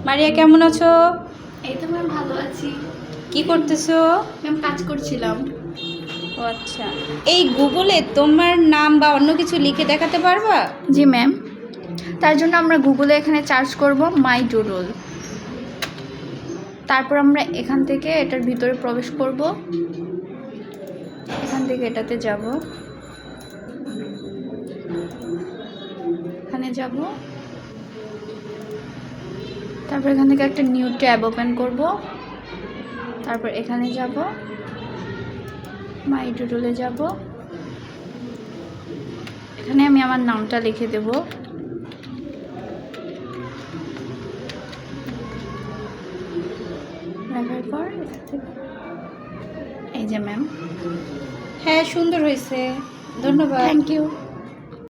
মারিয়া কেমন আছো? এই তো ম্যাম ভালো আছি। কি করতেছো? ম্যাম কাজ করছিলাম। ও আচ্ছা, এই গুগলে তোমার নাম বা অন্য কিছু লিখে দেখাতে পারবা? জি ম্যাম, তার জন্য আমরা গুগলে এখানে সার্চ করব মাই ডুডল। তারপর আমরা এখান থেকে এটার ভিতরে প্রবেশ করব। এখান থেকে এটাতে যাব, এখানে যাব, তারপর এখান থেকে একটা নিউ ট্যাব ওপেন করব। তারপর এখানে যাব, মাই ডুডলে যাব, এখানে আমি আমার নামটা লিখে দেব। লেখার পর এই যে ম্যাম। হ্যাঁ, সুন্দর হয়েছে, ধন্যবাদ। Thank you.